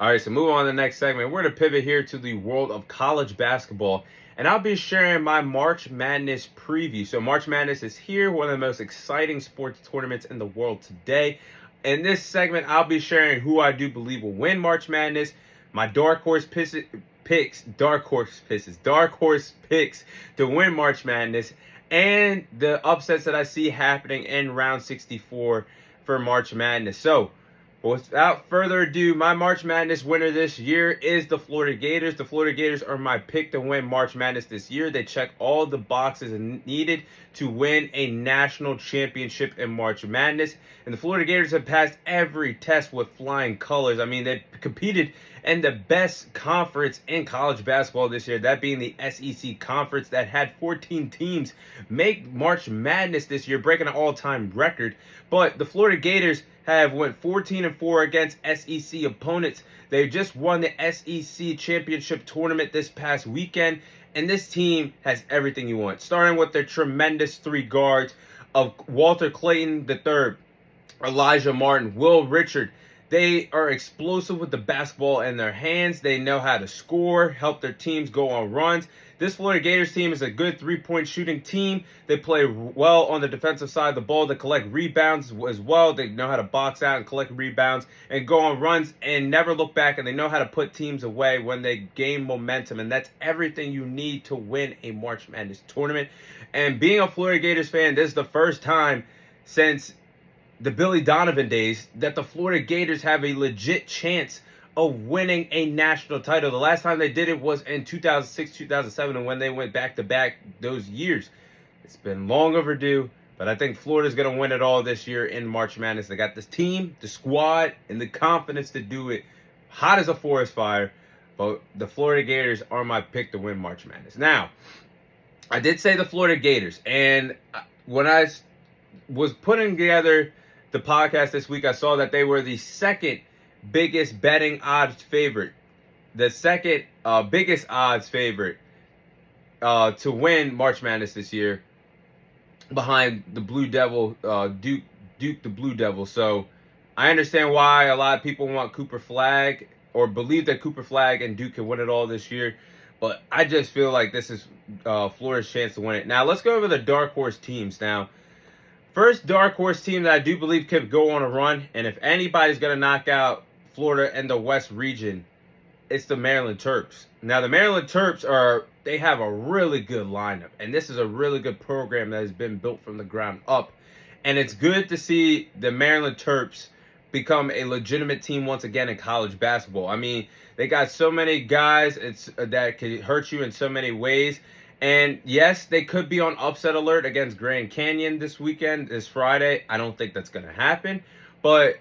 All right, so move on to the next segment. We're going to pivot here to the world of college basketball, and I'll be sharing my March Madness preview. So March Madness is here, one of the most exciting sports tournaments in the world today. In this segment, I'll be sharing who I do believe will win March Madness, my dark horse picks to win March Madness, and the upsets that I see happening in round 64 for March Madness. So, without further ado, my March Madness winner this year is the Florida Gators. The Florida Gators are my pick to win March Madness this year. They check all the boxes needed to win a national championship in March Madness. And the Florida Gators have passed every test with flying colors. I mean, they competed in the best conference in college basketball this year, that being the SEC Conference, that had 14 teams make March Madness this year, breaking an all-time record. But the Florida Gators have went 14-4 against SEC opponents. They just won the SEC championship tournament this past weekend, and this team has everything you want, starting with their tremendous three guards of Walter Clayton III, Elijah Martin, Will Richard. They are explosive with the basketball in their hands. They know how to score, help their teams go on runs. This Florida Gators team is a good three-point shooting team. They play well on the defensive side of the ball. They collect rebounds as well. They know how to box out and collect rebounds and go on runs and never look back. And they know how to put teams away when they gain momentum. And that's everything you need to win a March Madness tournament. And being a Florida Gators fan, this is the first time since the Billy Donovan days that the Florida Gators have a legit chance of winning a national title. The last time they did it was in 2006, 2007, and when they went back-to-back those years. It's been long overdue, but I think Florida's going to win it all this year in March Madness. They got this team, the squad, and the confidence to do it. Hot as a forest fire, but the Florida Gators are my pick to win March Madness. Now, I did say the Florida Gators, and when I was putting together the podcast this week, I saw that they were the second biggest betting odds favorite, the second biggest odds favorite to win March Madness this year, behind the Blue Devil, Duke the Blue Devil. So I understand why a lot of people want Cooper Flagg, or believe that Cooper Flagg and Duke can win it all this year. But I just feel like this is Florida's chance to win it. Now let's go over the dark horse teams now. First dark horse team that I do believe could go on a run, and if anybody's going to knock out Florida and the West region, it's the Maryland Terps. Now, the Maryland Terps they have a really good lineup, and this is a really good program that has been built from the ground up. And it's good to see the Maryland Terps become a legitimate team once again in college basketball. I mean, they got so many guys that could hurt you in so many ways. And yes, they could be on upset alert against Grand Canyon this Friday. I don't think that's going to happen. But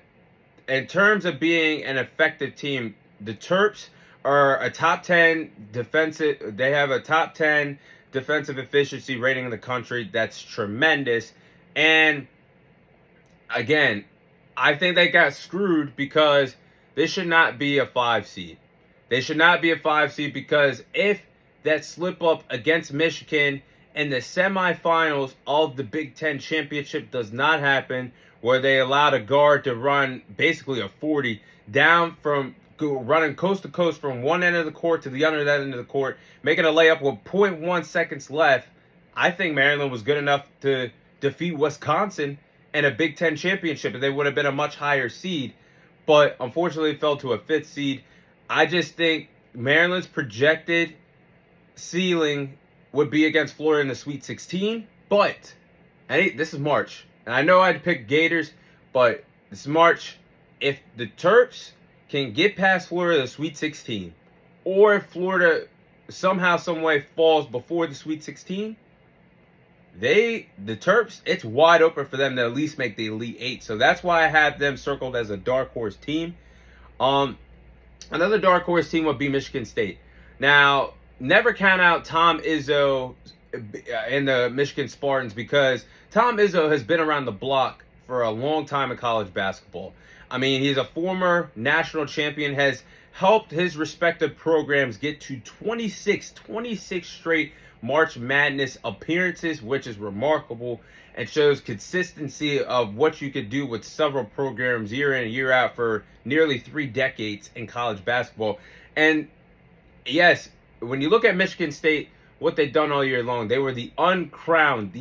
in terms of being an effective team, the Terps are a top 10 defensive. They have a top 10 defensive efficiency rating in the country. That's tremendous. And again, I think they got screwed because this should not be a 5 seed. They should not be a 5 seed because if that slip up against Michigan in the semifinals of the Big Ten championship does not happen, where they allowed a guard to run basically a 40 down from running coast to coast from one end of the court to the other end of the court, making a layup with 0.1 seconds left. I think Maryland was good enough to defeat Wisconsin in a Big Ten championship, and they would have been a much higher seed, but unfortunately fell to a 5th seed. I just think Maryland's projected ceiling would be against Florida in the Sweet 16, but this is March, and I know I'd pick Gators, but this is March. If the Terps can get past Florida the Sweet 16, or if Florida somehow, some way falls before the Sweet 16, the Terps, it's wide open for them to at least make the Elite 8. So that's why I have them circled as a dark horse team. Another dark horse team would be Michigan State. Now, never count out Tom Izzo in the Michigan Spartans, because Tom Izzo has been around the block for a long time in college basketball. I mean, he's a former national champion, has helped his respective programs get to 26 straight March Madness appearances, which is remarkable. and shows consistency of what you could do with several programs year in and year out for nearly 3 decades in college basketball. And yes, when you look at Michigan State, what they've done all year long, they were the uncrowned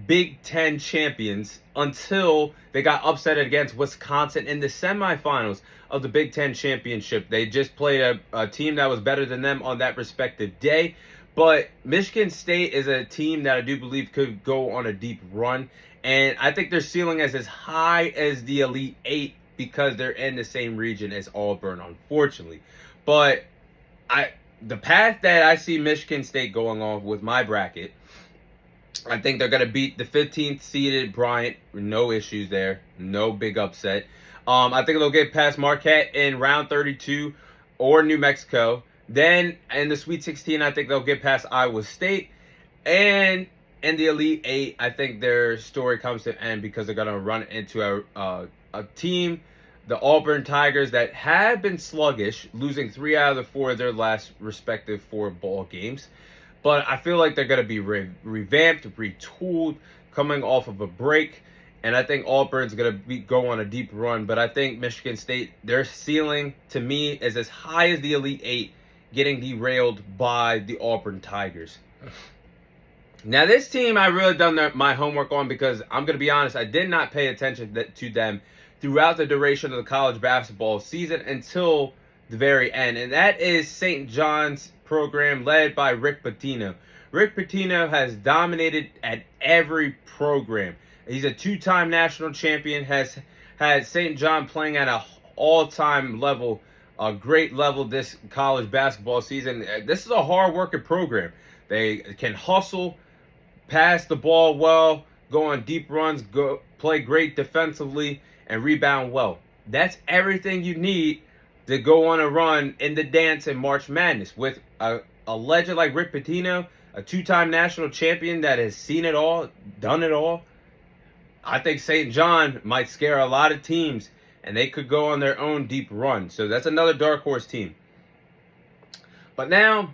Big Ten champions until they got upset against Wisconsin in the semifinals of the Big Ten championship. They just played a team that was better than them on that respective day. But Michigan State is a team that I do believe could go on a deep run. And I think their ceiling is as high as the Elite Eight because they're in the same region as Auburn, unfortunately. But the path that I see Michigan State going on with my bracket, I think they're going to beat the 15th seeded Bryant. No issues there. No big upset. I think they'll get past Marquette in round 32 or New Mexico. Then in the Sweet 16, I think they'll get past Iowa State. And in the Elite Eight, I think their story comes to an end because they're going to run into a team, the Auburn Tigers, that have been sluggish, losing 3 out of the 4 of their last respective 4 ball games. But I feel like they're going to be revamped, retooled, coming off of a break. And I think Auburn's going to go on a deep run. But I think Michigan State, their ceiling, to me, is as high as the Elite Eight, getting derailed by the Auburn Tigers. Now, this team I really done my homework on because I'm going to be honest, I did not pay attention to them throughout the duration of the college basketball season until the very end. And that is St. John's program led by Rick Pitino. Rick Pitino has dominated at every program. He's a 2-time national champion, has had St. John playing at an all-time level, a great level this college basketball season. This is a hard-working program. They can hustle, pass the ball well, go on deep runs, play great defensively, and rebound well. That's everything you need to go on a run in the dance in March Madness. With a legend like Rick Pitino, a 2-time national champion that has seen it all, done it all, I think St. John might scare a lot of teams, and they could go on their own deep run. So that's another dark horse team. But now,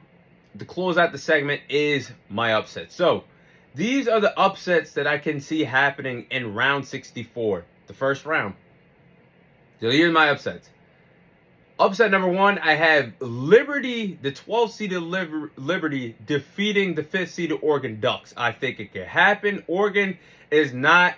to close out the segment is my upset. So these are the upsets that I can see happening in round 64, the first round. So here's my upsets. Upset number 1, I have Liberty, the 12th-seeded Liberty, defeating the 5th-seeded Oregon Ducks. I think it could happen. Oregon is not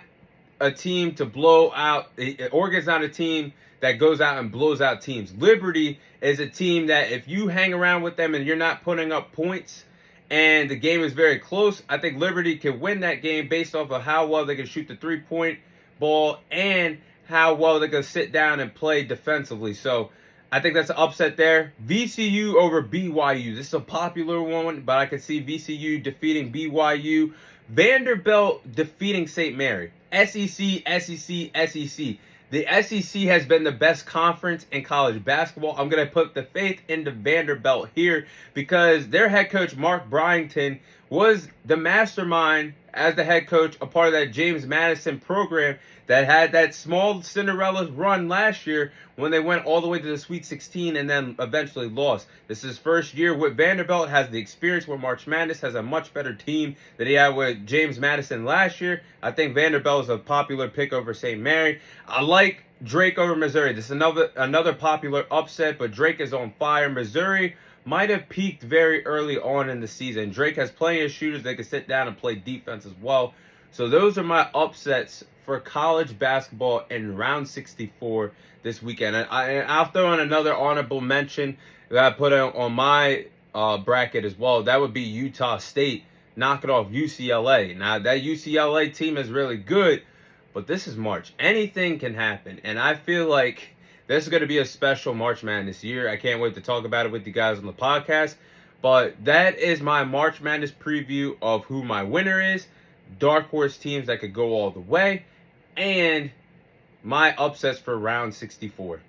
a team to blow out. Oregon's not a team that goes out and blows out teams. Liberty is a team that if you hang around with them and you're not putting up points and the game is very close, I think Liberty can win that game based off of how well they can shoot the three-point ball and how well they can sit down and play defensively. So I think that's an upset there. VCU over BYU. This is a popular one, but I can see VCU defeating BYU. Vanderbilt defeating St. Mary. SEC. The SEC has been the best conference in college basketball. I'm going to put the faith into Vanderbilt here because their head coach, Mark Bryington, was the mastermind as the head coach, a part of that James Madison program that had that small Cinderella run last year when they went all the way to the Sweet 16 and then eventually lost. This is his first year with Vanderbilt, has the experience with March Madness, has a much better team than he had with James Madison last year. I think Vanderbilt is a popular pick over St. Mary. I like Drake over Missouri. This is another popular upset, but Drake is on fire. Missouri might have peaked very early on in the season. Drake has plenty of shooters that can sit down and play defense as well. So those are my upsets for college basketball in round 64 this weekend. And I'll throw in another honorable mention that I put on my bracket as well. That would be Utah State knocking off UCLA. Now, that UCLA team is really good, but this is March. Anything can happen. And I feel like this is going to be a special March Madness year. I can't wait to talk about it with you guys on the podcast. But that is my March Madness preview of who my winner is, dark horse teams that could go all the way, and my upsets for round 64.